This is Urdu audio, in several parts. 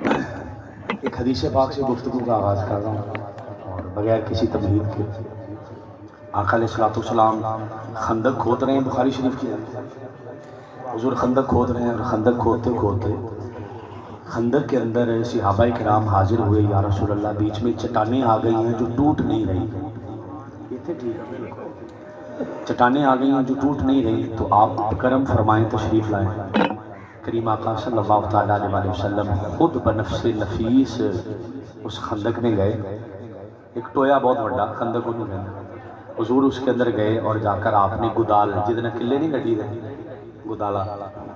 ایک حدیث پاک سے گفتگو کا آغاز کر رہا ہوں اور بغیر کسی تمہید کے۔ آقا علیہ السلام خندق کھود رہے ہیں، بخاری شریف کی حضور خندق کھود رہے ہیں، اور خندق کھودتے کھودتے خندق کے اندر صحابہ کرام حاضر ہوئے، یا رسول اللہ بیچ میں چٹانیں آ گئی ہیں جو ٹوٹ نہیں رہی۔ چٹانیں آ گئی ہیں جو ٹوٹ نہیں رہی، تو آپ کرم فرمائیں، تشریف لائیں۔ کریم آقا صلی اللہ تعالیٰ علیہ وسلم خود بنفس نفیس اس خندق میں گئے۔ ایک ٹویا بہت بڑا خندق انہوں نے، حضور اس کے اندر گئے اور جا کر آپ نے گدال، جتنا قلے نہیں گڈی رہی گدالا،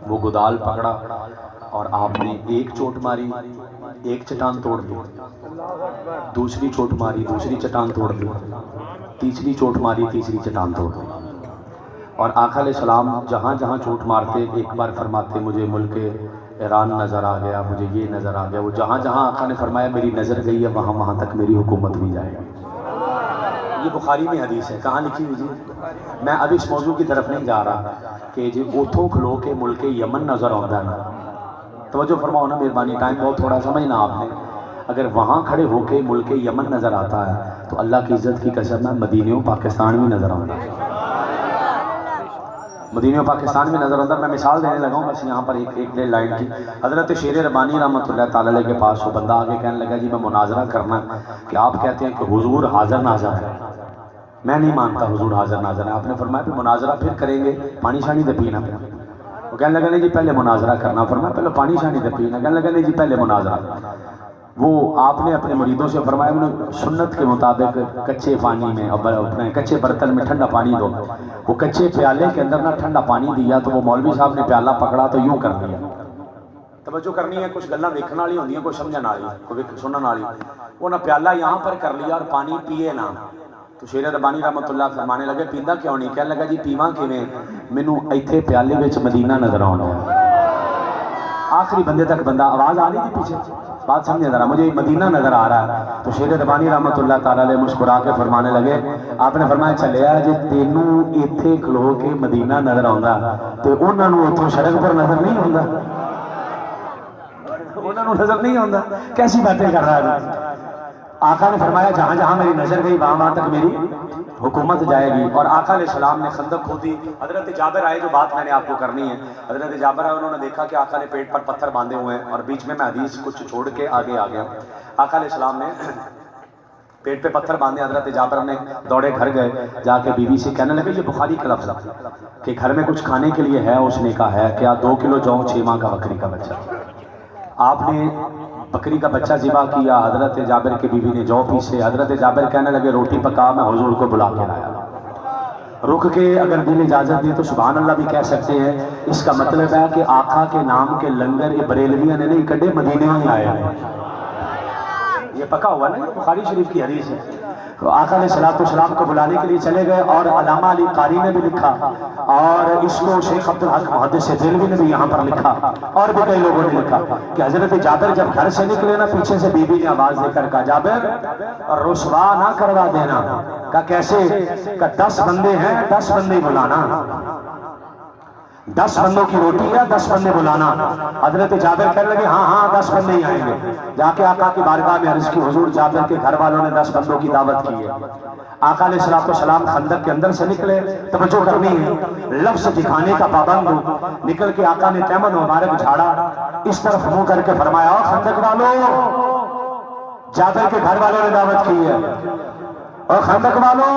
وہ گدال پکڑا اور آپ نے ایک چوٹ ماری، ایک چٹان توڑ دی، دوسری چوٹ ماری، دوسری چٹان توڑ دی، تیسری چوٹ ماری، تیسری چٹان توڑ دی۔ اور آقا علیہ السلام جہاں جہاں چوٹ مارتے ایک بار فرماتے مجھے ملک ایران نظر آ گیا، مجھے یہ نظر آ گیا۔ وہ جہاں جہاں آقا نے فرمایا میری نظر گئی ہے وہاں وہاں تک میری حکومت بھی جائے گی۔ یہ بخاری میں حدیث ہے، کہاں لکھی ہوئی جی؟ میں اب اس موضوع کی طرف نہیں جا رہا کہ جی اوتھوں کھلو کے ملک یمن نظر آتا ہے نا، توجہ فرماؤ نا، مہربانی، ٹائم بہت تھوڑا سمجھنا آپ نے۔ اگر وہاں کھڑے ہو کے ملک یمن نظر آتا ہے تو اللہ کی عزت کی قسم ہے مدینہ و پاکستان بھی نظر آتا ہے، مدینہ و پاکستان میں نظر آتا ہے۔ میں مثال دینے لگا ہوں بس یہاں پر ایک ڈیڑھ لائن کی۔ حضرت شیر ربانی رحمۃ اللہ تعالیٰ علیہ کے پاس وہ بندہ آگے کہنے لگا جی میں مناظرہ کرنا کہ آپ کہتے ہیں کہ حضور حاضر ناظر ہے، میں نہیں مانتا حضور حاضر ناظر ہے۔ آپ نے فرمایا پھر مناظرہ پھر کریں گے، پانی شانی دے پینا پہ۔ وہ کہنے لگا نہیں جی پہلے مناظرہ کرنا، فرمایا پہلے پانی شانی دے پینا، کہنے لگا نہیں جی پہلے مناظرہ۔ وہ آپ نے اپنے مریدوں سے فرمایا سنت کے مطابق کچے پانی میں اپنے کچے برتن میں ٹھنڈا پانی دو۔ وہ کچے پیالے کے اندر نہ ٹھنڈا پانی دیا تو وہ مولوی صاحب نے پیالہ پکڑا تو یوں کر دیا۔ توجہ کرنی ہے، کچھ گلاں ویکھن والی ہوندی ہیں، کوئی سمجھن والی، کوئی سنن والی۔ وہ نہ پیالہ یہاں پر کر لیا اور پانی پیے نہ۔ تو شیر ربانی رحمۃ اللہ فرمانے لگے پیندا کیوں نہیں؟ کہنے لگا جی پیواں کیویں؟ مینوں ایتھے پیالے وچ مدینہ نظر آوندا ہے۔ آخری بندے تک بندہ، آواز آ رہی تھی پیچھے؟ بات سمجھے ذرا، مجھے مدینہ نظر آ رہا ہے۔ تو شیر ربانی رحمۃ اللہ تعالیٰ علیہ مسکرا کے فرمانے لگے، آپ نے فرمایا چلیا جی تینوں ایتھے کھلو کے مدینہ نظر آوندا تے انہاں نوں اوتھوں سڑک پر نظر نہیں آوندا، انہاں نوں نظر نہیں آوندا، کیسی باتیں کر رہا ہے؟ آقا نے فرمایا جہاں جہاں میری نظر گئی وہاں وہاں تک میری حکومت جائے گی۔ اور آقا علیہ السلام نے خندق کھودی۔ حضرت جابر آئے، جو بات میں نے آپ کو کرنی ہے، حضرت جابر آئے، انہوں نے دیکھا کہ آقا نے پیٹ پر پتھر باندھے ہوئے ہیں، اور بیچ میں حدیث کچھ چھوڑ کے آگے آ گیا۔ آقا علیہ السلام نے پیٹ پہ پتھر باندھے، حضرت جابر نے دوڑے گھر گئے، جا کے بیوی سے کہنے لگے یہ بخاری کا لفظ کہ گھر میں کچھ کھانے کے لیے ہے؟ اس نے کہا ہے، کیا 2 کلو جو 6 ماہ کا بکری کا بچہ؟ آپ نے بکری کا بچہ ذبح کیا، حضرت جابر کی بیوی نے جو پیسے، حضرت جابر کہنے لگے روٹی پکا، میں حضور کو بلا کے لایا۔ رک کے اگر دل اجازت دی تو سبحان اللہ بھی کہہ سکتے ہیں۔ اس کا مطلب ہے کہ آقا کے نام کے لنگر یہ بریلویاں نے نہیں کڈے، مدینہ ہی آئے ہیں۔ یہ پکا ہوا نا، بخاری شریف کی حدیث ہے۔ تو آقا علیہ السلام کو بلانے کے لیے چلے گئے، اور علامہ علی قاری نے بھی لکھا، اور اس کو شیخ عبدالحق محدث دہلوی نے بھی یہاں پر لکھا، اور بھی کئی لوگوں نے لکھا کہ حضرت جابر جب گھر سے نکلے نا، پیچھے سے بی بی نے آواز دے کر کہا جابر رسوا نہ کروا دینا۔ کہا کیسے؟ کہ 10 بندے ہیں، 10 بندے بلانا، 10 بندوں کی روٹی ہے، 10 بندے بلانا۔ حضرت جابر کہنے لگے ہاں ہاں 10 بندے ہی آئیں گے۔ جا کے آقا کی بارگاہ میں عرض کی حضور جابر کے گھر والوں نے 10 بندوں کی دعوت کی ہے۔ آقا علیہ السلام خندق کے اندر سے نکلے، توجہ کرنی ہے، لفظ دکھانے کا پابند ہو، نکل کے آقا نے تیمم مبارک جھاڑا، اس طرف منہ کر کے فرمایا او خندق والو، جابر کے گھر والوں نے دعوت کی ہے، اور خندق والو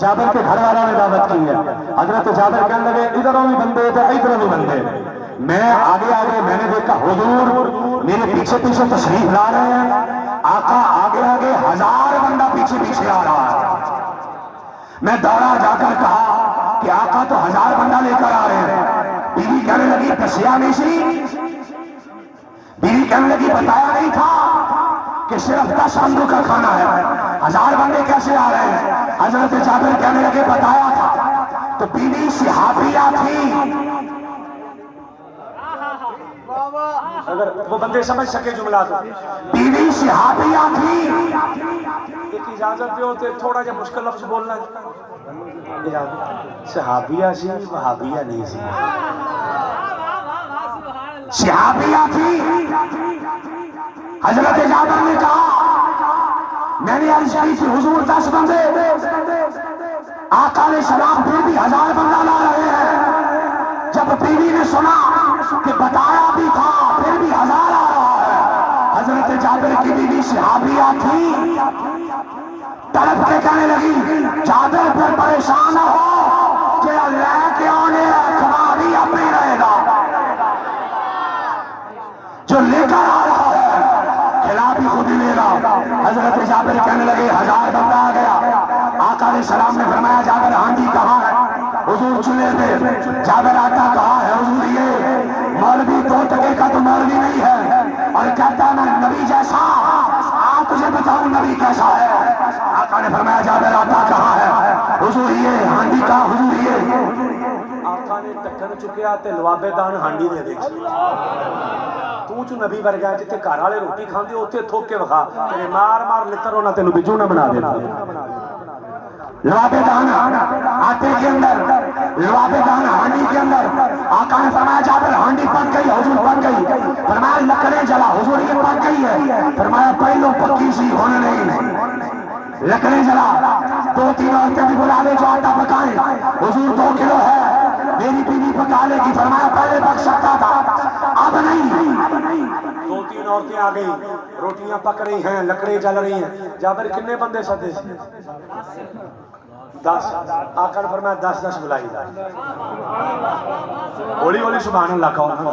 جابر کے گھر والوں نے دعوت کی ہے۔ حضرت جابر کہنے لگے ادھروں بھی بندے تھے ادھروں بھی بندے۔ میں آگے آگے میں نے دیکھا حضور میرے پیچھے پیچھے تشریف لا رہے ہیں، آقا آگے آگے 1000 بندہ پیچھے پیچھے آ رہا ہے۔ میں دوڑا جا کر کہا کہ آقا تو 1000 بندہ لے کر آ رہے ہیں۔ بیوی کہنے لگی دسیا نہیں سی، بیوی کہنے لگی بتایا نہیں تھا کہ صرف 10 بندوں کا کھانا ہے، 1000 بندے کیسے آ رہے ہیں؟ حضرت جابر کہنے لگے بتایا تھا، تو بیوی صحابیہ تھی۔ اگر وہ بندے سمجھ سکے جملہ تو، بیوی صحابیہ تھی۔ ایک اجازت دے ہوتے تھوڑا جا مشکل لفظ بولنا، صحابیہ سی وہابیہ نہیں سی، صحابیہ تھی، حضرت جابر نے کہا میں نے عرض کی تھی حضور 10 بندے، آقا علیہ السلام پھر بھی 1000 بندہ لا رہے ہیں۔ جب بیوی نے سنا کہ بتایا بھی تھا پھر بھی 1000 آ رہا ہے، حضرت جابر کی بیوی صحابیہ تھی، تڑپ کے کہنے لگی جابر پھر پریشان نہ ہو کہ لے کے آنے کھلاری اپنی رہے گا، جو لے کر آ رہا ہے کھلا بھی خود ہی لے گا۔ حضرت جابر کہنے لگے 1000 بندہ آ گیا۔ آقا علیہ السلام نے فرمایا جابر ہانڈی کہاں ہے؟ حضور چولہے پہ۔ جابر آٹا کہاں ہے؟ حضور یہ مولوی 2 ٹکے کا تو مولوی نہیں ہے اور کہتا ہے میں نبی جیسا، آپ تجھے بتاؤں نبی کیسا ہے۔ آقا نے فرمایا جابر آٹا کہاں ہے؟ حضور یہ ہانڈی کہاں؟ حضور یہ آقا نے ٹکن چکیا تے لوابے دان ہانڈی دے دے تو جو نبی ور گیا جتے گھر والے روٹی کھاندے اوتھے تھوک کے وکھا تے مار مار لتر انہاں تینوں بجو نہ بنا دیتا۔ لوابے دان آٹے کے اندر، لوابے دان ہانڈی کے اندر۔ آقا نے فرمایا جابر ہانڈی پک گئی، حضور پک گئی۔ فرمایا لکڑیں جلا، حضور یہ پک گئی ہے۔ فرمایا پہلو پکی سی ہونے نہیں، لکڑیں جلا۔ 2-3 عورتیں بھی بلا لے جو آٹا پکائیں، حضور 2 کلو ہے میری بیوی پکا لے گی۔ فرمایا پہلے پک سکتا تھا اب نہیں۔ 2-3 عورتیں آ گئی، روٹیاں پک رہی ہیں، لکڑیں جل رہی ہیں۔ جابر کتنے بندے سدے؟ 10۔ آقا نے فرمایا 10 بلائی جا، ہولی ہولی سبحان اللہ کہو۔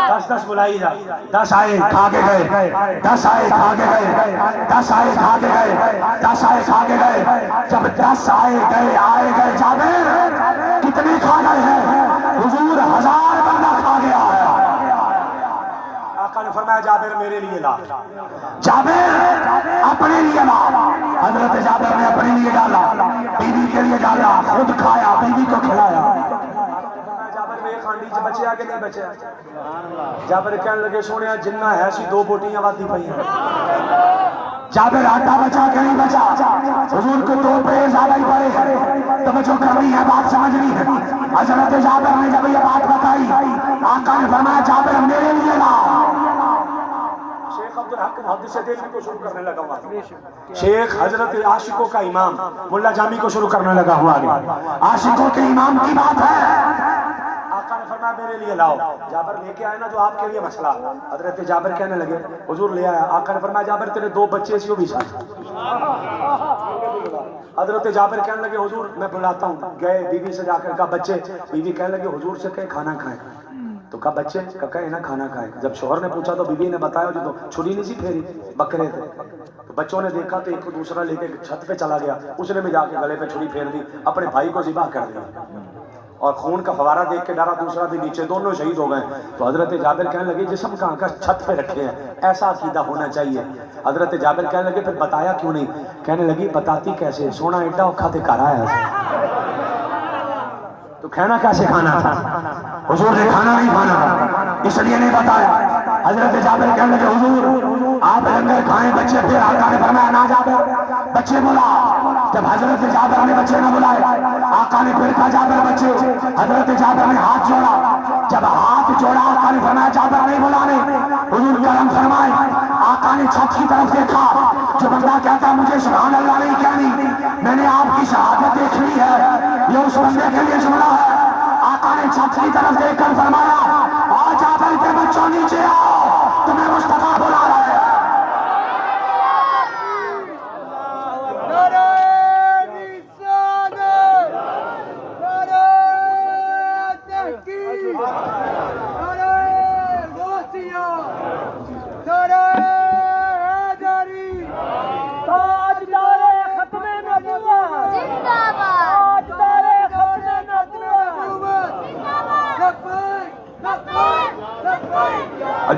10 بلائی جا۔ 10 آئے کھا کے گئے، 10 آئے کھا کے گئے، 10 آئے کھا کے گئے، 10 آئے کھا کے گئے۔ جب 10 آئے گئے جابر کتنے کھا گئے ہیں؟ حضور 1000 بندہ کھا گیا ہے۔ آقا نے فرمایا جابر میرے لیے لا، جابر اپنے لیے لا۔ حضرت جابر نے اپنے لیے ڈالا، بیوی کے لیے ڈالا، خود کھایا، بیوی کو کھلایا۔ جابر میں کھانڈی چ بچیا کہ نہیں بچیا؟ جابر کہنے لگے سونے جنہ ہے سی 2 بوٹیاں وادی پئی ہیں۔ جابر آٹا بچا کہ نہیں بچا؟ حضور کو 2 پہ زیادہ ہی پڑے، توجہ کرنی ہے، بات سمجھنی ہے۔ حضرت جابر نے جب یہ بات بتائی آقا نے فرمایا جابر میرے لیے لا۔ شیخ عبدالحق محدث دہلوی کو شروع کرنے لگا ہوا، شیخ حضرت عاشقوں کا امام ملا جامی کو شروع کرنے لگا ہوا۔ عاشقوں کے امام کی بات ہے۔ آقا نے فرمایا میرے لیے لاؤ۔ جابر لے کے آئے نا جو آپ کے لیے مسئلہ۔ حضرت جابر کہنے لگے حضور لے آیا۔ آقا نے فرمایا جابر تیرے 2 بچے سی وہ بھی ساتھ۔ حضرت جابر کہنے لگے حضور میں بلاتا ہوں۔ گئے بیوی سے جا کر کہا بچے، بیوی کہنے لگے حضور سے کہیں کھانا کھائیں، تو کہا بچے کہیں نہ کھانا کھائیں۔ جب شوہر نے پوچھا تو بیوی نے بتایا جو تو چھری نہیں سی پھیری، بکرے تھے۔ تو بچوں نے دیکھا تو ایک دوسرا لے کے چھت پہ چلا گیا، اس نے بھی جا کے گلے پہ چھری پھیر دی، اپنے بھائی کو ذبح کر دیا اور خون کا فوارہ دیکھ کے ڈرا، دوسرا بھی نیچے، دونوں شہید ہو گئے۔ تو حضرت جابر کہنے لگے جسم کہاں کا چھت پہ رکھے ہیں، ایسا عقیدہ ہونا چاہیے۔ حضرت جابر کہنے لگے پھر بتایا کیوں نہیں؟ کہنے لگی بتاتی کیسے، سونا ایڈا اوکھا تے گھر آیا تو کھانا کیسے کھانا تھا؟ حضور نے کھانا نہیں کھانا تھا اس لیے نہیں بتایا۔ حضرت جابر کہنے لگے حضور آپ لنگر کھائیں بچے پھر۔ آقا نے فرمایا نہ جابر بچے بلا۔ جب حضرت جابر نے بچے نہ بلائے آقا نے پھر کہا جابر بچے۔ حضرت جابر نے ہاتھ جوڑا، جب ہاتھ جوڑا آقا نے فرمایا جابر نہیں بلانے، حضور کرم فرمائے۔ آقا نے چھت کی طرف دیکھا، جو بندہ کہتا ہے مجھے سبحان اللہ نہیں کہنی، میں نے آپ کی شہادت دیکھ لی ہے، یہ اس بندے کے لیے جملہ ہے۔ آقا نے چھت کی طرف دیکھ کر فرمایا آ جابر کے بچوں نیچے آؤ، تمہیں مصطفیٰ بلا رہا ہے۔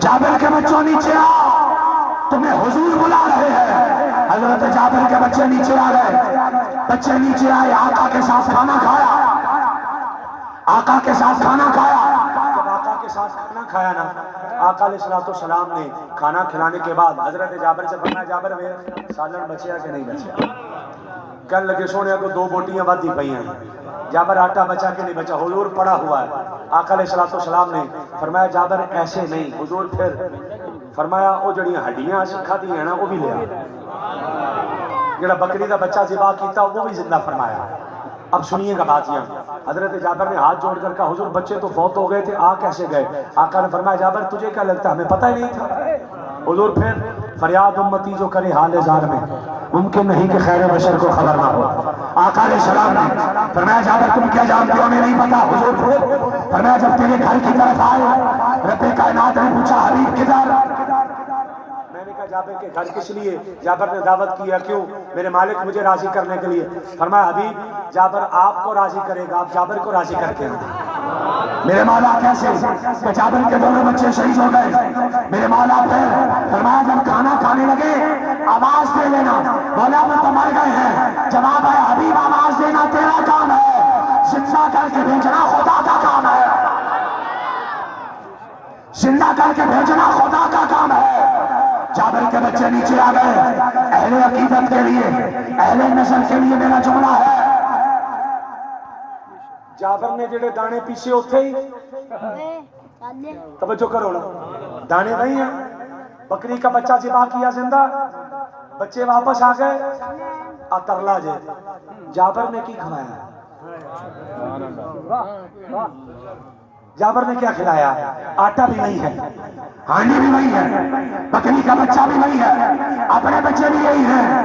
جابر کے بچوں نیچے آؤ، تمہیں حضور بلا رہے ہیں۔ حضرت جابر کے بچے نیچے آ گئے، بچے نیچے آئے، آقا کے ساتھ کھانا کھایا، آقا کے ساتھ کھانا کھایا۔ جب آقا کے ساتھ کھانا کھایا نا، آقا علیہ السلام نے کھانا کھلانے کے بعد حضرت جابر سے فرمایا جابر سالن بچیا کہ نہیں بچیا؟ کہنے لگے سونے کو 2 بوٹیاں ودی پئی ہیں۔ جابر آٹا بچا کہ نہیں بچا؟ حضور پڑا ہوا ہے۔ آقا علیہ السلام نے فرمایا جابر ایسے نہیں، حضور پھر فرمایا وہ جڑیاں ہڈیاں سکھا دی ہیں نا وہ بھی لیا، جڑا بکری دا بچہ ذبح کیتا وہ بھی زندہ فرمایا۔ اب سنیے گا باتیاں۔ حضرت جابر نے ہاتھ جوڑ کر کہا حضور بچے تو فوت ہو گئے تھے، آ کیسے گئے؟ آقا نے فرمایا جابر تجھے کیا لگتا ہے ہمیں پتہ ہی نہیں تھا۔ حضور پھر فریاد امتی جو کرے حال زار میں ممکن نہیں کہ خیر بشر کو خبر نہ ہو۔ آقا علیہ السلام نے فرمایا جابر تم کیا جانتے ہو ہمیں نہیں پتا۔ حضور پھر فرمایا جب تیرے گھر کی طرف آئے رب کائنات نے پوچھا حبیب کدھر؟ میں نے کہا جابر کے گھر کس لیے؟ جابر نے دعوت کیا کیوں؟ میرے مالک مجھے راضی کرنے کے لیے۔ فرمایا حبیب جابر آپ کو راضی کرے گا، آپ جابر کو راضی کر کے میرے مولا کیسے؟ کہ جابر کے دونوں بچے شہید ہو گئے۔ میرے مولا پھر فرمایا جب کھانا کھانے لگے آواز دے لینا، مولا وہ تو مر گئے ہیں۔ جواب ہے حبیب آواز دینا تیرا کام ہے، زندہ کر کے بھیجنا خدا کا کام ہے، زندہ کر کے بھیجنا خدا کا کام ہے۔ جابر کے بچے نیچے آ گئے۔ اہل عقیدت کے لیے، اہل نسل کے لیے میرا جملہ ہے، جابر نے جڑے دانے پیچھے اتھے ہی توجہ کرو نا، دانے وہی ہیں۔ بکری کا بچہ ذبح کیا زندہ، بچے واپس آ گئے، ترلا جے جابر نے کی کھلایا؟ جابر نے کیا کھلایا؟ آٹا بھی وہی ہے، ہانڈی بھی وہی ہے، بکری کا بچہ بھی وہی ہے، اپنے بچے بھی یہی ہیں۔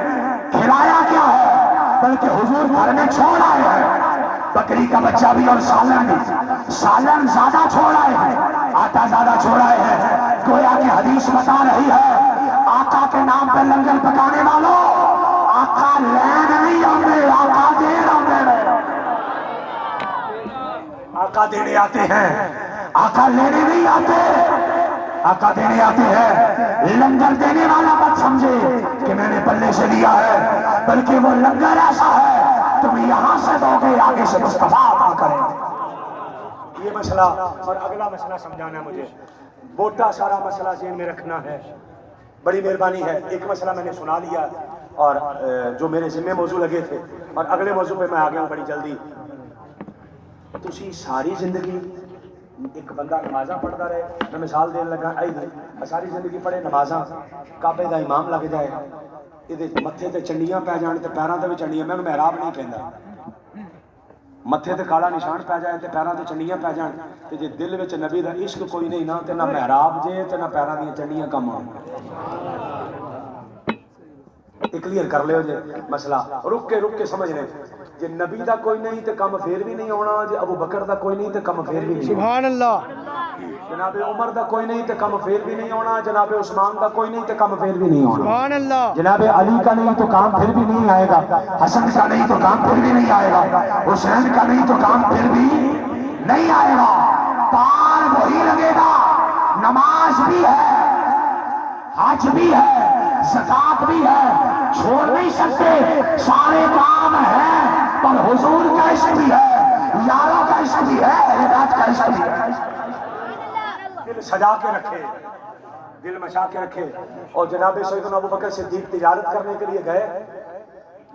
کھلایا کیا ہے؟ بلکہ حضور گھر میں چھوڑ آئے ہیں بکری کا بچہ بھی اور سالن بھی، سالن زیادہ چھوڑ آئے ہیں، آٹا زیادہ چھوڑ آئے ہیں۔ گویا کہ حدیث بتا رہی ہے آقا کے نام پر لنگر پکانے والوں، آقا لین نہیں آتے، آقا دین آتے ہیں، آقا دینے آتے ہیں، آقا لینے نہیں آتے، آقا دینے آتے ہیں۔ لنگر دینے والا مت سمجھے کہ میں نے پلے سے لیا ہے، بلکہ وہ لنگر ایسا ہے تم یہاں سے دو گے آگے سے مصطفیٰ عطا کریں۔ یہ مسئلہ اور اگلا مسئلہ سمجھانا ہے مجھے، موٹا سارا مسئلہ ذہن میں رکھنا ہے، بڑی مہربانی ہے۔ ایک مسئلہ میں نے سنا لیا اور جو میرے ذمہ موضوع لگے تھے، اور اگلے موضوع پہ میں آ گیا ہوں بڑی جلدی۔ تسی ساری زندگی ایک بندہ نمازاں پڑھتا رہے، میں مثال دین لگا ساری زندگی پڑھے نمازاں، کعبے دا امام لگ جائے، یہ متھے تے چنڈیاں پی جان تے پیراں تے بھی چنڈیاں، میں محراب نہیں کہندا، متھے تے کالا نشان پی جائے تے پیراں تے چنڈیاں پی جان تے جے دل وچ نبی دا عشق کوئی نہیں نا تے نہ محراب جے تے نہ پیراں دی چنڈیاں کم ہون۔ کلیئر کر لے جے مسئلہ، رک کے سمجھ لیں۔ جے نبی دا کوئی نہیں تے کم پھر بھی نہیں ہونا، جے ابو بکر دا کوئی نہیں تے کم پھر بھی نہیں، سبحان اللہ۔ جناب عمر دا کوئی نہیں تے کم پھر بھی نہیں ہونا، جناب عثمان دا کوئی نہیں تے کم پھر بھی نہیں ہونا، سبحان اللہ۔ جناب علی کا نہیں تو کام پھر بھی نہیں آئے گا، حسن کا نہیں تو کام پھر بھی نہیں آئے گا، حسین کا نہیں تو کام پھر بھی نہیں آئے گا، پار وہی لگے گا۔ نماز بھی ہے، حج بھی ہے، زکات بھی ہے، چھوڑ نہیں سکتے، سارے کام ہیں، پر حضور کا عشق بھی ہے، یاروں کا عشق بھی ہے، عبادت کا عشق بھی ہے۔ دل سجا کے رکھے، دل مچا کے رکھے۔ اور جناب سیدنا ابو بکر صدیق تجارت کرنے کے لیے گئے،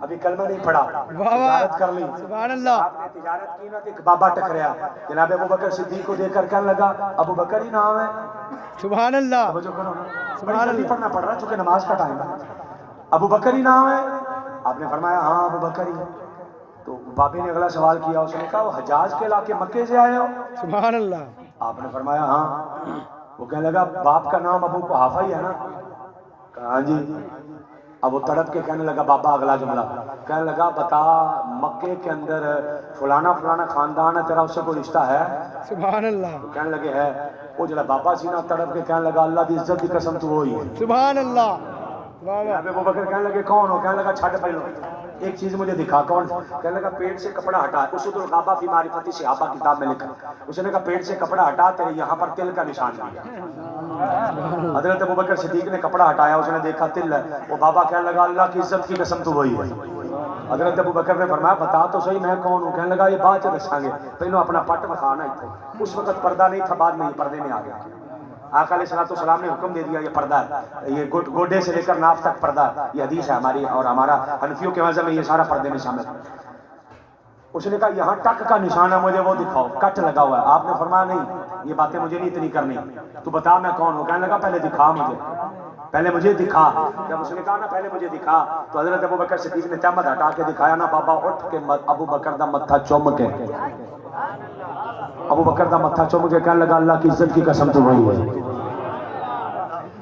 ابھی کلمہ نہیں پڑھا، تجارت کر لی، سبحان اللہ۔ آپ نے تجارت کی نا، ایک بابا ٹکریا، جناب ابو بکر صدیق کو دیکھ کر کہنے لگا ابو بکر ہی نام ہے، سبحان اللہ۔ بڑی جلدی پڑھنا پڑ رہا چونکہ نماز کا ٹائم ہے، ابو بکر ہی نام ہے؟ آپ نے فرمایا ہاں ابو بکر ہی۔ تو بابے نے اگلا سوال کیا، اس نے کہا وہ حجاز کے علاقے مکے سے آئے ہو؟ سبحان اللہ۔ آپ نے فرمایا ہاں۔ وہ کہنے لگا باپ کا نام ابو قحافہ ہی ہے نا؟ کہا ہاں جی۔ اب وہ تڑپ کے کہنے لگا بابا اگلا جملہ، کہنے لگا بتا مکے کے اندر فلانا فلانا خاندان ہے تیرا، اس سے کوئی رشتہ ہے؟ سبحان اللہ۔ تو کہنے لگے ہے۔ وہ جڑا بابا سی نا تڑپ کے کہنے لگا اللہ دی عزت دی قسم تو وہی ہے، سبحان اللہ۔ ابو بکر کہنے لگے کون ہو؟ کہنے لگا چھڈ پہلو ایک چیز مجھے دکھا، کون؟ کہنے لگا پیٹ سے کپڑا ہٹا، اسود الغابہ فی معرفت صحابہ کتاب میں لکھا، اس نے کہا پیٹ سے کپڑا ہٹا، تیرے یہاں پر تل کا نشان بھی ہے۔ حضرت ابو بکر صدیق نے کپڑا ہٹایا، اس نے دیکھا تل ہے، وہ بابا کہنے لگا اللہ کی عزت کی قسم تو وہی ہے۔ حضرت ابو بکر نے فرمایا بتا تو صحیح میں کون ہوں؟ کہنے لگا یہ بعد چ دساں گے، پہلو اپنا پٹ مکھانا اتنے۔ اس وقت پردہ نہیں تھا، بعد میں پردے میں آ گیا۔ آقا علیہ السلام نے حکم دے دیا یہ پردہ ہے، یہ گوڈے سے لے کر ناف تک پردہ ہے، یہ حدیث ہے ہماری اور ہمارا حنفیوں کے مذہب میں یہ سارا پردے میں شامل ہے۔ اس نے کہا یہاں ٹک کا نشان ہے، مجھے وہ دکھاؤ، کٹ لگا ہوا ہے۔ آپ نے فرمایا نہیں، یہ باتیں مجھے نہیں اتنی کرنی، تو بتا میں کون ہوں. کہنے لگا پہلے دکھا مجھے، پہلے مجھے دکھا. جب اس نے کہا نا پہلے مجھے دکھا، تو حضرت ابو بکر صدیق نے تہمت ہٹا کے دکھایا نا بابا اٹھ کے ابو بکر دا متھا چوم کے. ابو بکر دا متھا چوم کے کہنے لگا اللہ کی عزت کی قسم تو وہی ہے.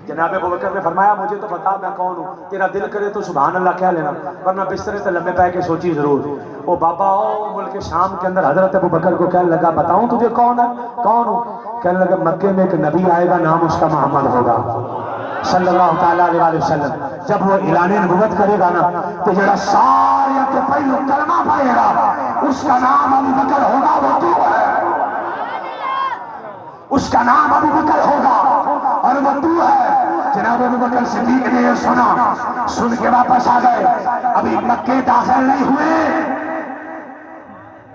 جناب ابو بکر نے فرمایا مجھے تو بتا میں کون ہوں، تیرا دل کرے تو سبحان اللہ کہہ لینا، ورنہ بسترے سے لمبے پہ کے سوچی ضرور. وہ بابا ملک شام کے اندر حضرت ابو بکر کو کہنے لگا بتاؤں تجھے کون ہے، کون ہوں؟ کہنے لگا مکے میں ایک نبی آئے گا، نام اس کا محمد ہوگا صلی اللہ تعالیٰ علیہ وسلم. جب وہ اعلان نبوت کرے گا نا تو جڑا سارے کے پہلو کلمہ پڑھے گا اس کا نام ابو بکر ہوگا، وہ تو ہے، اس کا نام ابو بکر ہوگا اور وہ تو ہے. جناب ابو بکر صدیق نے یہ سنا، سن کے واپس آ گئے. ابھی مکے داخل نہیں ہوئے،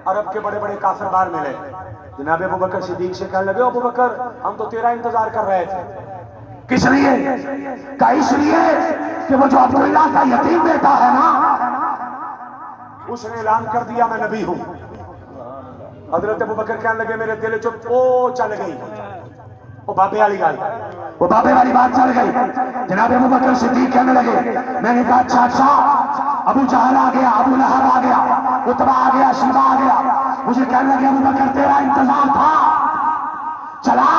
عرب کے بڑے بڑے کافر باہر ملے. جناب ابو بکر صدیق سے کہنے لگے ابو بکر ہم تو تیرا انتظار کر رہے تھے. کس لیے؟ کہ اس لیے کہ وہ جو عبداللہ کا یتیم بیٹا ہے نا اس نے اعلان کر دیا میں نبی ہوں. حضرت ابو بکر کہنے لگے میرے دل چپ او چل گئی، وہ بابے والی گل، وہ بابے والی بات چل گئی. جناب ابو بکر صدیق کہنے لگے میں نے کہا اچھا اچھا، ابو جہل آ گیا، ابو لہب آ گیا، عتبہ آ گیا، شیبہ آ گیا. مجھے کہنے لگے ابو بکر تیرا انتظار تھا، چلا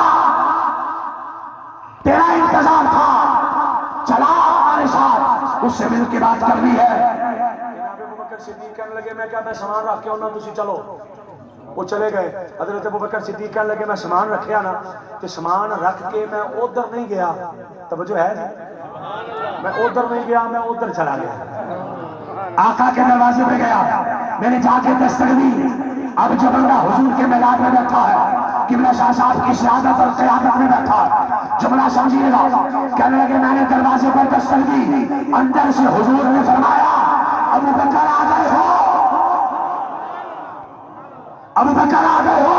تیرا انتظار تھا، چلا ہمارے ساتھ، اس سے مل کے بات کرنی ہے. جناب ابو بکر صدیق کہنے لگے میں کیا میں سامان رکھ کے ہونا تسی چلو. وہ چلے گئے. حضرت ابو بکر صدیق کہنے لگے میں سامان رکھیا نا کہ سامان رکھ کے میں ادھر نہیں گیا، توجہ ہے جی، میں ادھر نہیں گیا، میں ادھر چلا گیا. آقا کے دروازے پہ گیا، میں نے جا کے دستک دی. اب جو بندہ حضور کے میلاد میں بیٹھا ہے، قبلہ شاہ صاحب کی شہادت اور قیادت میں بیٹھا ہے، جملہ سمجھیے گا. کہنے لگے میں نے دروازے پر دستک دی، اندر سے حضور نے فرمایا ابو بکر آ گئے ہو، ابو بکر آ گئے ہو.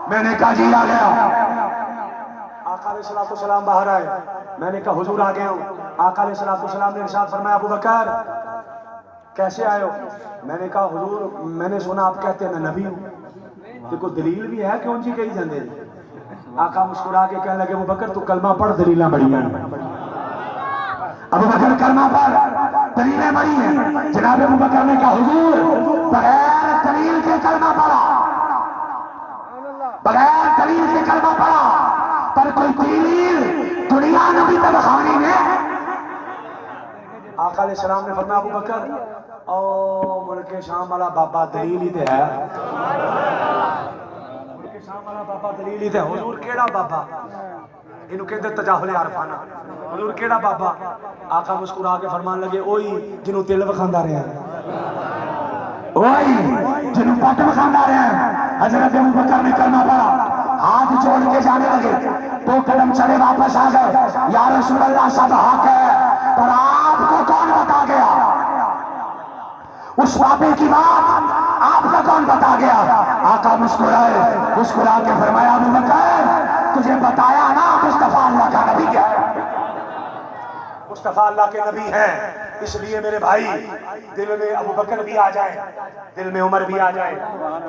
میں نے کہا جی آ گیا. آقا علیہ السلام باہر آئے. میں نے کہا حضور آ گیا ہوں. آقا علیہ السلام نے ارشاد فرمایا ابو بکر کیسے آئے ہو؟ میں نے کہا حضور میں نے سنا آپ کہتے ہیں میں نبی ہوں. کہ کوئی دلیل بھی ہے کہ ان جی کہی جاندے. آقا مسکرا کے کہنے لگے ابو بکر تو کلمہ پڑھ دلیلاں بڑی ہیں. ابو بکر کلمہ پڑھ دلیلیں بڑی ہیں. جناب ابو بکر نے کہا حضور بغیر دلیل کے کلمہ پڑھا، بغیر دلیل کے کلمہ پڑھا، پر کوئی دلیل دنیا نبی تک خانی نے. آقا علیہ السلام نے فرمایا ابو بکر او ملک شام والا بابا دلیل ہی تے ہے، ملک شام والا بابا دلیل ہی تے. حضور کیڑا بابا؟ انہوں کہتے تجاہل عارفانہ. حضور کیڑا بابا؟ آقا مسکرا کے فرمان لگے اوہی جنہوں تل وکھاندا رہے ہیں، اوہی جنہوں پٹ وکھاندا رہے ہیں. حضرت ابو بکر نے کلمہ پڑھا، ہاتھ جوڑ کے جانے لگے. 2 قدم چلے واپس آ گئے. یا رسول اللہ سب حق ہے پر آپ کو کون بتا گیا اس بابے کی بات؟ آپ کو کون بتا گیا؟ آقا مسکرائے، مسکرا کے فرمایا ابو بکر تجھے بتایا نا مصطفیٰ اللہ کا نبی کیا ہے، مصطفیٰ اللہ کے نبی ہیں. اس لیے میرے بھائی دل میں ابو بکر بھی آ جائیں، دل میں عمر بھی آ جائیں،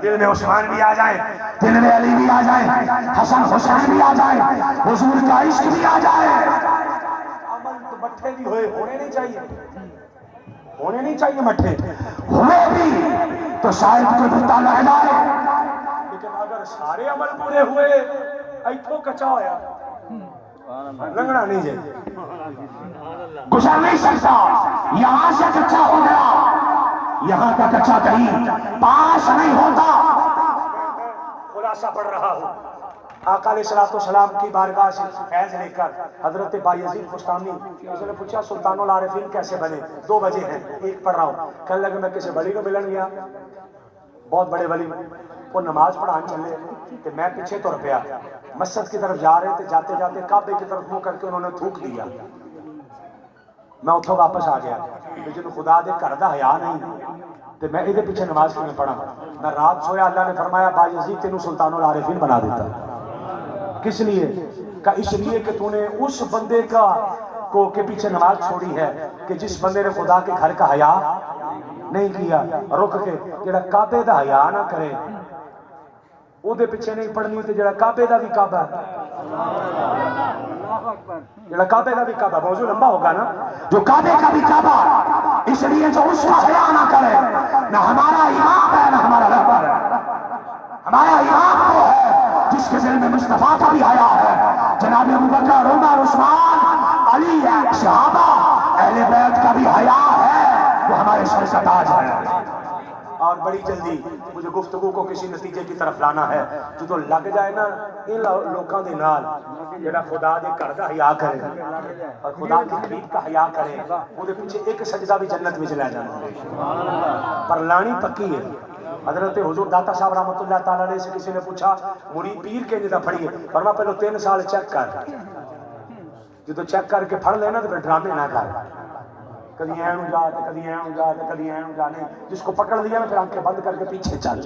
دل میں عثمان بھی آ جائیں، دل میں علی بھی آ جائیں، حسن حسین بھی آ جائیں، حضور کا عشق بھی آ جائے. عمل تو مٹھے بھی ہونے نہیں چاہیے، ہونے نہیں چاہیے مٹھے، ہوئے بھی تو شاید کوئی بتا نہ جائے. لیکن اگر سارے عمل پورے ہوئے ایتھوں کچا ہویا لنگڑا نہیں جائے، گزر نہیں سکتا. یہاں سے کچا ہو گیا، یہاں کا کچا کہیں پاس نہیں ہوتا. خلاصہ پڑھ رہا ہوں. آقا علیہ السلام کی بارگاہ سے فیض لے کر حضرت بایزید بستامی اس نے پوچھا سلطان العارفین کیسے بنے؟ 2 وجہ ہیں، ایک پڑھ رہا ہوں. کہنے لگے میں کسی ولی کو ملن گیا، بہت بڑے ولی، وہ نماز پڑھان چلے کہ میں پیچھے تر پیا. مسجد کی طرف جا رہے تھے، جاتے جاتے کعبے کی طرف منہ کر کے انہوں نے تھوک دیا. میں اتھوں واپس آ گیا. لیکن خدا دے گھر دا حیا نہیں تے میں ادھے پیچھے نماز کیوں پڑھا. میں رات سویا، اللہ نے فرمایا بایزید تینوں سلطان العارفین بنا دیتا. کس لیے؟ کہ اس لیے کہ تو نے اس بندے کو کے پیچھے نماز چھوڑی ہے کہ جس بندے نے خدا کے گھر کا حیا نہیں کیا. رک کے جڑا کعبے دا حیا نہ کرے وہ پیچھے نہیں پڑھنی تے جڑا کعبے دا بھی کعبہ ہے، جڑا کعبے دا بھی کعبہ، موضوع لمبا ہوگا نا، جو کعبے کا بھی کعبہ، اس لیے جو اس کا حیا نہ کرے، نہ ہمارا امام ہے نہ ہمارا رہبر ہے، ہمارا امام وہ ہے جس کے دل میں مصطفیٰ کا بھی حیا ہے، جناب ابوبکر، عمر، عثمان، علی، صحابہ، اہل بیت کا بھی حیا ہے، وہ ہمارے سر کا تاج ہے۔ اور بڑی جلدی مجھے گفتگو کو کسی نتیجے کی طرف لانا ہے، جو تو لگ جائے نا ان لوکاں دے نال جڑا خدا دے گھر دا حیا کرے اور خدا کے حبیب کا حیا کرے، وہ دے پیچھے ایک سجدہ بھی جنت وچ لے جانا، پر لانی پکی ہے۔ حضرت حضور داتا صاحب رحمۃ اللہ تعالی علیہ سے کسی نے پوچھا مرید پیر کے جدا پڑھیے، فرما پہلو 3 سال چیک کر، جدو چیک کر کے پڑھ لینا تو پھر ڈرامے نہ کر، کدی اینو جا تو کدی اینو جا تو کدی اینو جا، نہیں جس کو پکڑ لیا نا پھر آنکھیں بند کر کے پیچھے چل،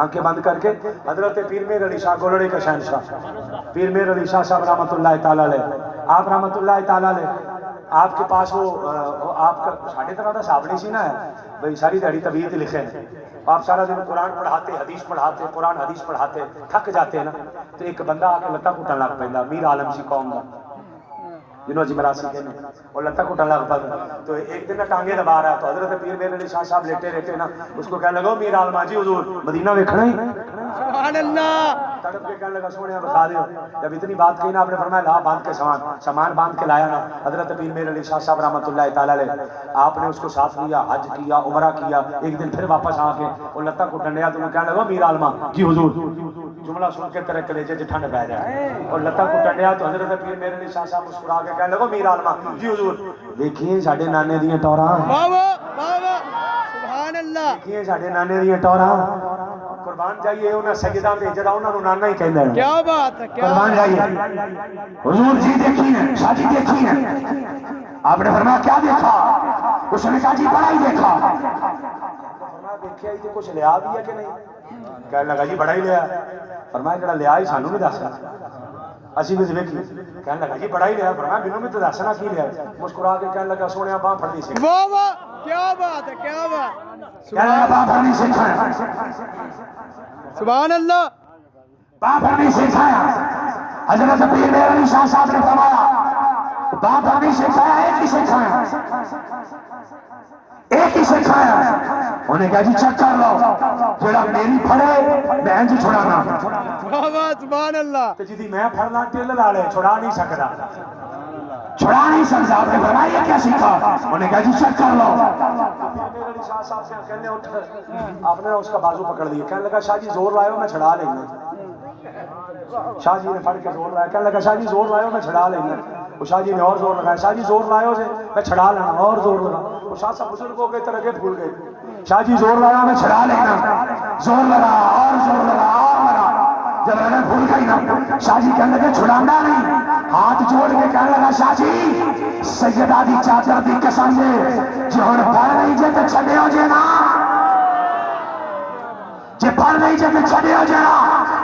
آنکھیں بند کر کے۔ حضرت پیر میر علی شاہ گولڑے کا شہنشاہ پیر میر علی شاہ صاحب رحمۃ اللہ تعالی علیہ، آپ رحمۃ اللہ تعالی علیہ، آپ کے پاس وہ آپ کا ساڑھے طرح کا صاحب نہیں سی نا ہے بھئی، ساری دیہڑی طبیعت لکھے ہیں، آپ سارا دن قرآن پڑھاتے، حدیث پڑھاتے، قرآن حدیث پڑھاتے، تھک جاتے ہیں نا، تو ایک بندہ آ کے لتاں گھٹن لگ پیندا، میر عالم سی قوم دا، جنہوں جی مراسی کہنے، اور لتاں گھٹن لگ پیندا، تو ایک دن ٹانگے دبا رہا ہے، تو حضرت پیر میر علی شاہ صاحب لیٹے رہتے نا، اس کو کہنے لگا میر عالم جی حضور مدینہ ویکھنا ہی، سبحان اللہ، تڑپ کے کہنے لگا سونے بتا دیو، جب اتنی بات کہی نا آپ نے فرمایا لا باندھ کے سامان باندھ کے لایا نا، حضرت پیر میر علی شاہ صاحب رحمۃ اللہ تعالی علیہ، آپ نے اس کو ساتھ لیا، حج کیا، عمرہ کیا، ایک دن پھر واپس آ کے وہ لتا کو ڈنڈیا، تو کہنے لگا میر عالمہ جی حضور، جملہ سن کے تیرے کلیجے سے ٹھنڈ بہ جائے، اور لتا کو ڈنڈیا تو حضرت پیر میر علی شاہ صاحب مسکرا کے کہنے لگا میر عالمہ جی حضور، دیکھیے ساڈے نانے دیاں ٹوراں، واہ واہ واہ واہ، سبحان اللہ، دیکھیے ساڈے نانے دیاں ٹوراں، قربان جائیے انہاں سیداں تے جڑا انہاں نوں نانا ہی کہندے ہیں، کیا بات ہے، کیا قربان جائیے حضور جی دیکھیے شاہ جی دیکھیے، آپ نے فرمایا کیا دیکھا؟ اس نے کہا جی بڑا ہی دیکھا، فرمایا دیکھیا ہی تو کچھ لیا بھی ہے کہ نہیں؟ کہنے لگا جی بڑا ہی لیا، فرمایا جڑا لیا ہی سانوں نہیں دسنا، اسی بھی دیکھی، کہنے لگا جی بڑا ہی لیا، فرمایا مینوں بھی تو دسنا کی لیا، مسکرا کے کہنے لگا سونیا باں پھڑنی سی، واہ واہ، کیا بات ہے، کیا بات، کہنے لگا باں پھڑنی سکھایا، سبحان اللہ، باں پھڑنی سکھایا، حضرت پیر میر علی شاہ صاحب نے فرمایا باں پھڑنی سکھایا، ایک ہی سکھایا، ایک ہی سکھایا، انہیں کہا جی چیک کر لو، جڑا میری پھڑے میں انج چھڑانا، واہ واہ، سبحان اللہ، تے جدی میں پھڑنا ٹل لا لے چھڑا نہیں سکدا، چھڑا نہیں سکدا، آپ نے فرمایا یہ کیا سیکھا؟ انہیں کہا جی چیک کر لو، پیر علی شاہ صاحب سے کہنے اٹھ، آپ نے اس کا بازو پکڑ لیا، کہنے لگا شاہ جی زور لائیو میں چھڑا لینا، شاہ جی نے پھڑ کے زور لایا، کہنے لگا شاہ جی زور لائیو میں چھڑا لینا، وہ شاہ جی نے اور زور لگایا، شاہ جی زور لائیو سے میں چھڑا لینا، اور زور لگا، وہ شاہ صاحب بزرگ ہو گئے ترگے بھول گئے، شاہ جی زور لگا میں چھڑا لینا، زور لگا اور زور لگا اور لگا، جب میں بھول گئی نا، شاہ جی کہنے لگے چھڑانا نہیں، ہاتھ جوڑ کے کہنے لگا شاہ جی سیدہ دی چادر دی قسم دے جی ہن پڑھ نہیں جے تے چھڈے ہو جے نا، جے پڑھ نہیں جے تے چھڈے ہو جے نا،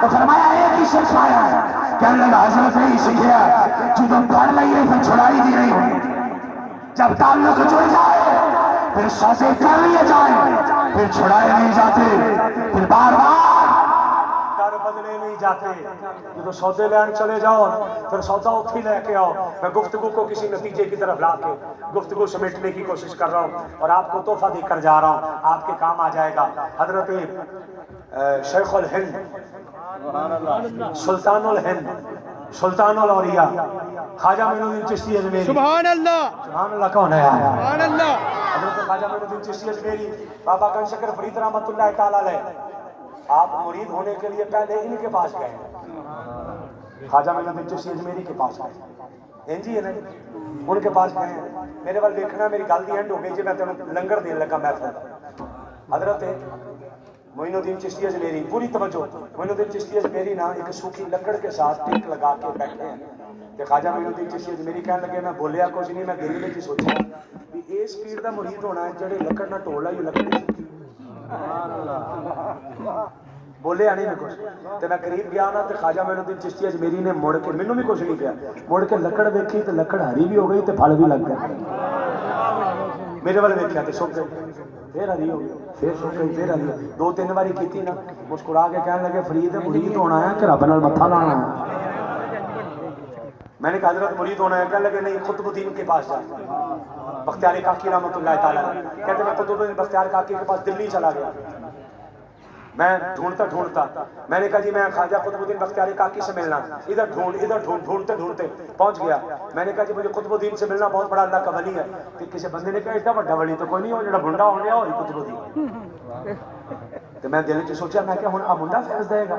تو فرمایا ایک ہی سکھایا، کہنے لگا حضرت نے ہی سکھیا، جدوں پڑھ لئیے پھر چھڑائی دی نہیں ہوئی، جب تعلق جڑ جائے پھر سوزے کر لیے جائیں پھر چھڑائے نہیں جاتے، پھر بار بار کر بدلے نہیں جاتے، جب سودے لین چلے جاؤ پھر سودا اٹھی لے کے آؤ۔ میں گفتگو کو کسی نتیجے کی طرف لا کے گفتگو سمیٹنے کی کوشش کر رہا ہوں اور آپ کو تحفہ دے کر جا رہا ہوں، آپ کے کام آ جائے گا۔ حضرت شیخ الہند سلطان الہند سلطان الاولیاء خواجہ معین الدین چشتی اجمیری، سبحان اللہ، سبحان اللہ کون ہے؟ سبحان اللہ، حضرت خواجہ معین الدین چشتی اجمیری، بابا گنج شکر فرید رحمۃ اللہ تعالی علیہ، آپ مرید ہونے کے لیے پہلے ان کے پاس گئے، خواجہ معین الدین چشتی اجمیری کے پاس گئے، جی ہے نا، ان کے پاس گئے، میرے وال دیکھنا میری گل دی اینڈ ہو گئی جی، میں تینوں لنگر دین لگا محفل۔ حضرت معین الدین چشتی اجمیری، پوری توجہ، معین الدین چشتی اجمیری نا ایک سوکھی لکڑ کے ساتھ ٹیک لگا کے بیٹھے ہیں، کہ خواجہ معین الدین چشتی اجمیری کہنے لگے میں بولیا کچھ نہیں، میں دل میں کی سوچا کہ اس پیر دا مرید ہونا ہے جڑے لکڑ نہ ٹول لائی لکڑ بولیا نہیں میں کچھ، تو میں قریب گیا نا تو خواجہ معین الدین چشتی اجمیری نے مڑ کے، مینوں بھی کچھ نہیں کیا، مڑ کے لکڑ دیکھی تو لکڑ ہری بھی ہو گئی تو پھل بھی لگ گیا، میرے والے دیکھا تو سوک گئے، پھر ہری ہو گئی، پھر سو گئی، پھر ہری ہو گئی، 2-3 باری کی نا، مسکرا کے کہنے لگے فرید مرید ہونا ہے کہ رب نال متھا لانا ہے؟ میں نے کہا حضرت مرید ہونا ہے، کہنے لگے نہیں قطب الدین کے پاس جا، بختیار کاکی رحمۃ اللہ تعالیٰ کہتے میں قطب الدین بختیار کاکی کے پاس دلی چلا گیا، میں ڈھونڈتا میں نے کہا جی میں خواجہ قطب الدین بختیار کاکی سے ملنا، ادھر ڈھونڈتے پہنچ گیا، میں نے کہا جی مجھے قطب الدین سے ملنا، بہت بڑا اللہ کا ولی ہے، کہ کسی بندے نے کہا اتنا بڑا ولی تو کوئی نہیں ہو جڑا بنڈا ہو گیا وہی قطب الدین، تو میں دل چ سوچا میں کہ ہن آ منڈا فیض دے گا،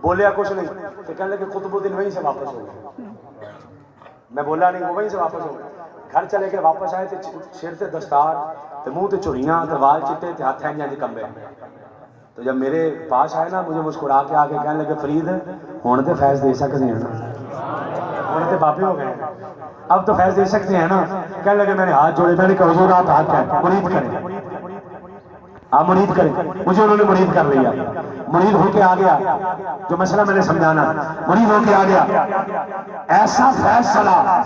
بولیا کچھ نہیں، تو کہنے لگے قطب الدین وہیں سے واپس ہو گیا، میں بولا نہیں، وہ وہیں سے واپس ہو گیا، گھر چلے گئے، واپس آئے تو سر تے دستار تے منہ تے چڑیاں تے وال چٹے تے ہاتھ ہیں کمبے، تو جب میرے پاس آئے نا مجھے مسکرا کے آگے کہنے لگے فرید ہون تے فیض دے سکتے ہیں نا، ہون تے بابے ہو گئے اب تو فیض دے سکتے ہیں نا، کہنے لگے میں نے ہاتھ جوڑے، میں نے کہا حضور آپ ہاتھ کریں مرید کریں، آپ مرید کریں، مجھے انہوں نے مرید کر لیا، مرید ہو کے آ گیا، جو مسئلہ میں نے سمجھانا، مرید ہو کے آ گیا، ایسا فیض چلا،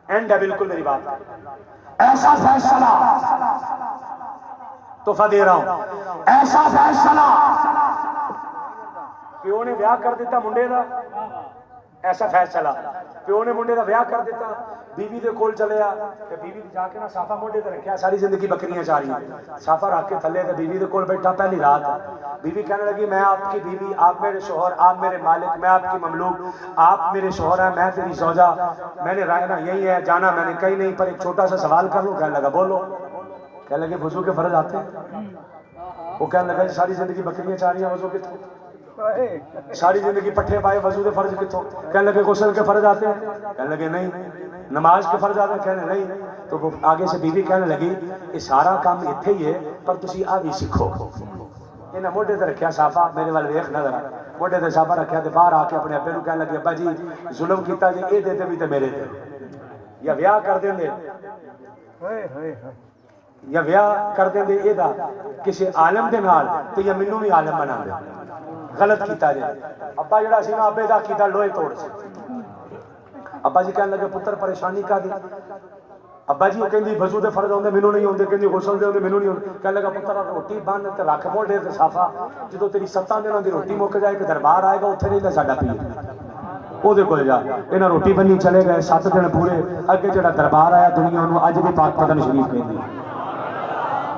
اینڈ ہے بالکل میری بات، ایسا فیض چلا، تحفہ دے رہا ہوں، ایسا فیض چلا، پیو نے بیاہ کر دیتا منڈے دا، ایسا فیض چلا، پیو نے منڈے دا بیاہ کر دیتا، بیوی دے کول چلے آ، کہ بیوی جا کے نا صافہ منڈے تے رکھیا، ساری زندگی بکریاں چاری ہیں، صافہ رکھ کے تھلے تے بیوی دے کول بیٹھا پہلی رات، بیوی کہنے لگی میں آپ کی بیوی، آپ میرے شوہر، آپ میرے مالک، میں آپ کی مملوک، آپ میرے شوہر ہیں، میں تیری زوجہ، میں نے رہنا یہی ہے، جانا میں نے کہیں نہیں، پر ایک چھوٹا سا سوال کر لوں، کہنے لگا بولو، کہنے لگے وضو کے فرض آتے ہیں؟ وہ کہنے لگا ساری زندگی بکریاں چاری ہیں، وضو کتوں؟ ساری زندگی پٹھے پائے، وضو کے فرض کتوں؟ کہنے لگے غسل کے فرض آتے ہیں؟ کہنے لگے نہیں، نماز کے فرض آتے ہیں؟ کہنے نہیں، تو وہ آگے سے بیوی کہنے لگی یہ سارا کام اتھے ہی ہے پر تسی آ بھی سکھو، انہیں موڈے تے رکھیا صافہ، میرے وال ویکھ نہ ذرا، موڈے تے صافہ رکھیا تے باہر آ کے اپنے ابے نو کہنے لگے ابا جی ظلم کیتا جی اے دے تے بھی تے میرے تے، یا ویاہ کر دیں دے، یا ویاہ کر دیں دے اے دا کسی عالم دے نال تو یا منوں بھی عالم بنا دے، غلط کیتا جائے، ابا جڑا سی نا ابے دا کیتا لوہے توڑ سے، ابا جی کہنے لگے پتر پریشانی کا دی، ابا جی وہ کہندی وضو دے فرض ہوندے مینوں نہیں ہوندے، کہندی غسل دے ہوندے مینوں نہیں ہوندے، کہنے لگا پتر روٹی بن تے رکھ موڈے تے صافہ، جدوں تیری 7 دنوں دی روٹی مک جائے کہ دربار آئے گا اوتھے نہیں تے ساڈا پیر او دے کول جا، انہاں روٹی بنی چلے گئے 7 دن پورے، اگے جڑا دربار آیا دنیا انہوں اج بھی پاک پتن شریف کہندی،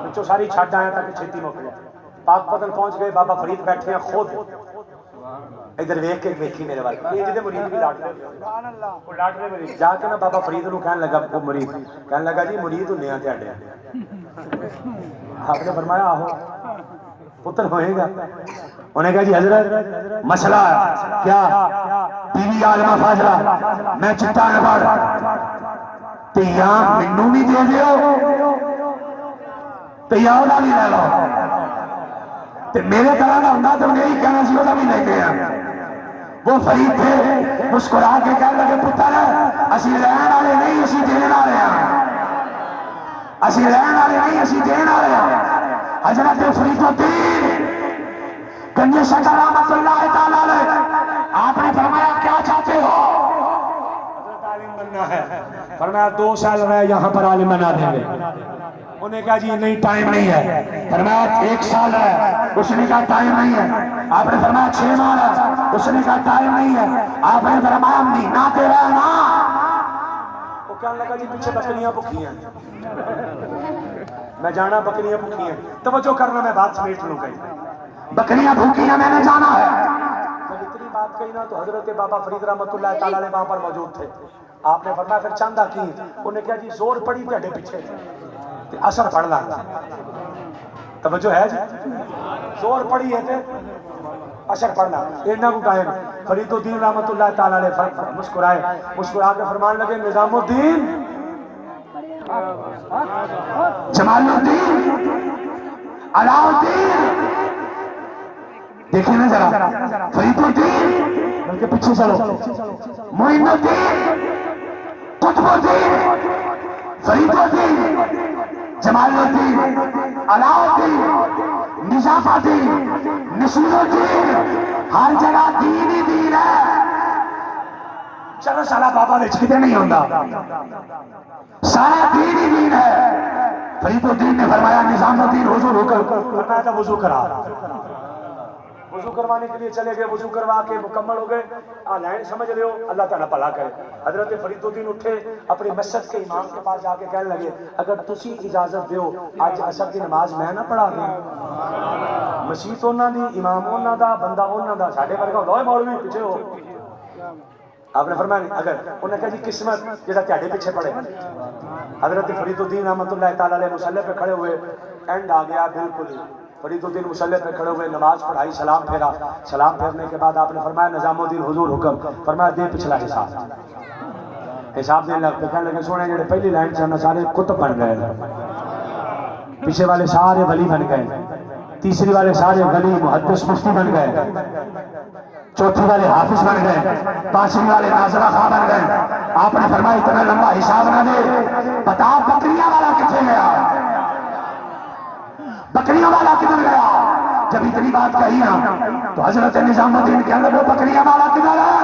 بچوں ساری چھڈ آیا تاکہ چھتی مک جائے، پاک پتن پہنچ گئے، بابا فرید بیٹھے ہیں خود، ادھر ویکھ کے ویکھی میرے وال، یہ جدے مرید بھی لاٹ رہے مرید، جا کے نا بابا فرید نو کہنے لگا وہ مرید، کہنے لگا جی مرید ہونے ہیں تہاڈے، آپ نے فرمایا آہو پتر ہوئے گا، انہیں کہا جی حضرت مسئلہ کیا، بیوی عالمہ فاضلہ میں چٹا نبڑ تے یا منوں بھی دے دیو تے یا اودا بھی لے لو، تے میرے طرح دا ہوندا تے انہیں ہی کہنا سی اودا بھی لے گیا، وہ فرید تھے مسکرا کے کہنے لگے پتر اسی رہن والے نہیں اسی دین والے ہیں، اسی رہن والے نہیں اسی دین والے ہیں، حضرت فرید الدین گنج شکر رحمت اللہ تعالیٰ علیہ آپ نے فرمایا کیا چاہتے ہو؟ حضرت عالم بننا ہے، فرمایا 2 سال رہے یہاں پر عالم بنا دیں گے، انہیں کہا جی نہیں ٹائم نہیں ہے، فرمایا 1 سال ہے، اس نے کہا ٹائم نہیں ہے، آپ نے فرمایا 6 ماہ ہے، اس نے کہا ٹائم نہیں ہے، آپ نے فرمایا مہینہ تے رہنا، وہ کہنے لگا جی پیچھے بکریاں بھوکی ہیں، میں جانا بکریاں بھوکی ہیں، توجہ کرنا میں بات سمیٹ لوں گئی، بکریاں بھوکی ہیں میں نے جانا ہے، جب اتنی بات کہی نا تو حضرت بابا فرید رحمت اللہ تعالیٰ علیہ وہاں پر موجود تھے، آپ نے فرمایا پھر چاندہ کی، انہیں کہا جی زور پڑی تھے پیچھے اثر پڑ لگا، توجہ ہے جی، زور پڑی ہے تے اثر پڑ لگا، اینا کو کہے فرید الدین رحمت اللہ تعالیٰ علیہ مسکرائے، مسکرا کے فرمان لگے نظام الدین جمال الدین علاء الدین، دیکھیں نا ذرا فرید الدین بلکہ پیچھے چلو، معین الدین، قطب الدین، فرید الدین، جمال الدین، علاء الدین، نظام الدین، نصیر الدین، ہر جگہ دین ہی دین ہے، چلو سارا بابا وچ کتے نہیں ہوندا، سارا دین ہی دین ہے۔ فرید الدین نے فرمایا نظام الدین حضور ہو کر فرمایا تھا وضو کرا، وضو کروانے کے لیے چلے گئے، وضو کروا کے مکمل ہو گئے، لائن سمجھ رہے ہو، اللہ تعالیٰ بھلا کرے۔ حضرت فرید الدین اٹھے، اپنی مسجد کے امام کے پاس جا کے کہنے لگے اگر تسی اجازت دیو آج عصر کی نماز میں نہ پڑھا دیں، مسجد انہاں دی، امام انہاں دا، بندہ انہاں دا، ساڈے ورگا ہوندا اے مولوی پیچھے ہو۔ آپ نے فرمایا اگر انہوں نے کہا جی قسمت جڑا تہاڈے پیچھے پڑے۔ حضرت فرید الدین رحمۃ اللہ تعالیٰ علیہ مصلی پہ کھڑے ہوئے، اینڈ آ گیا بالکل ہی، فرید الدین مصلی پہ کھڑے ہوئے، نماز پڑھائی، سلام پھیرا، سلام پھیرنے کے بعد آپ نے فرمایا نظام الدین حضور حکم، فرمایا دے پچھلا حساب دینے لگ پہ، کہنے لگے سونے جڑے پہلی لائن سے سارے کتب بن گئے، پیچھے والے سارے ولی بن گئے، تیسری والے سارے ولی محدث مفتی بن گئے، چوتھی والے حافظ بن گئے، پانچویں والے ناظرہ خواہ بن گئے۔ آپ نے فرمایا اتنا لمبا حساب نہ دے، بتا بکریاں والا کتنے گیا، بکریاں والا کدھر گیا؟ جب اتنی بات کہی نا تو حضرت نظام الدین کہنے لگے بکریاں والا کدھر ہے؟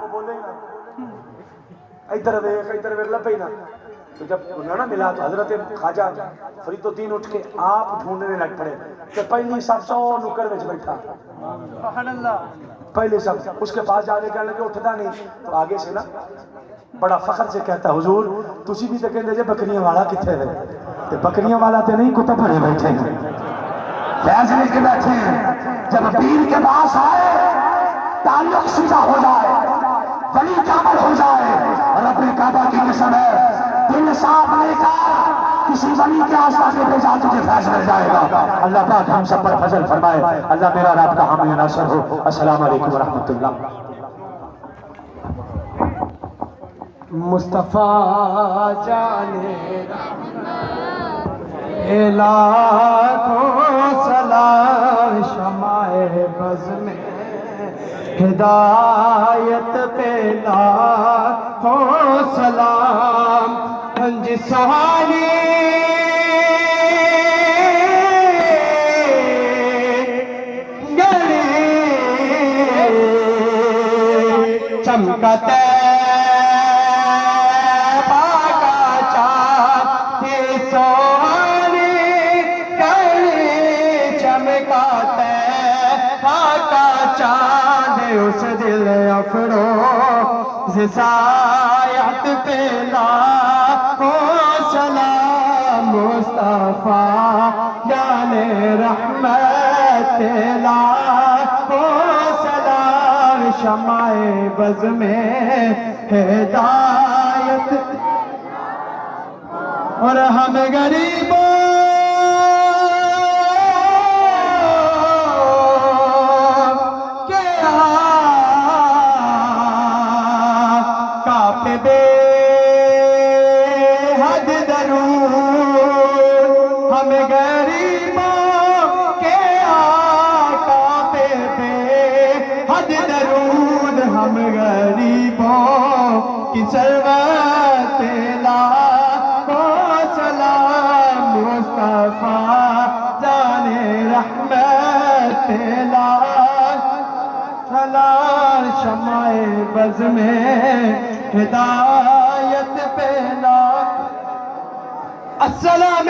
وہ بولے نا ادھر ویکھ لبے نا، تو جب انہوں نے ملا تو حضرت خواجہ فرید الدین اٹھ کے آپ ڈھونڈنے لگ پڑے کہ پہلی صف سو نکر وچ بیٹھا، سبحان اللہ، پہلے سب اس کے پاس جا کے کہنے لگے اٹھتا نہیں، تو آگے سے نا بڑا فخر سے کہتا حضور تسی بھی تو کہندے جے بکریاں والا کتنے ہے، تے بکریاں والا تے نہیں کتے بھرے بیٹھے ہیں، فیض لے کے بیٹھے ہیں۔ جب پیر کے پاس آئے تعلق سیدھا ہو جائے، ولی کامل ہو جائے، اور اپنے کعبہ کی قسم ہے دل صاف لے کر کسی ولی کے آسانے پہ جا تجھے فیض مل جائے گا۔ اللہ پاک ہم سب پر فضل فرمائے، اللہ میرا رب کا حامی ناصر ہو۔ السلام علیکم ورحمۃ اللہ۔ مصطفیٰ جانے لاکھوں سلام، شمع بز میں ہدایت پہ لاکھوں سلام، پنج سہانی گلی چمکتے اس دل افروز سایت پہ لاکھوں سلام، مصطفیٰ جانے رحمت پہ لاکھوں سلام، شمع بز میں ہدایت، اور ہم غریبوں بے حد درود، ہم غریبوں کے آقا پہ بے حد درود، ہم غریبوں کی ثروت پہ لاکھوں سلام، مصطفیٰ جانے رحمت پہ لاکھوں سلام، شمع بز میں ہدایت پہ لاکھوں السلام،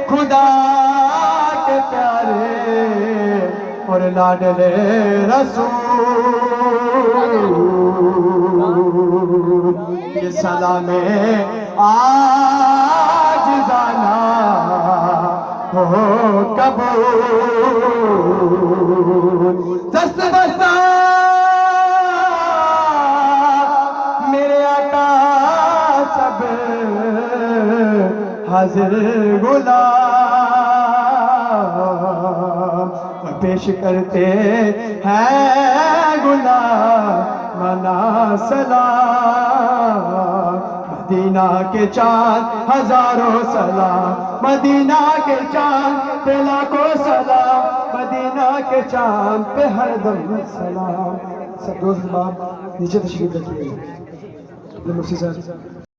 خدا کے پیارے اور لاڈلے رسول، یہ سلام عاجزانہ ہو قبول، دست بستہ میرے آقا سب حاضر غلام، پیش کرتے ہیں غلام منا سلام، مدینہ کے چاند ہزاروں سلام، مدینہ کے چاند پہ لاکھوں سلام، مدینہ کے چاند پہ ہر دم سلام۔ سب دوست باپ نیچے تشریف رکھیے، مفتی صاحب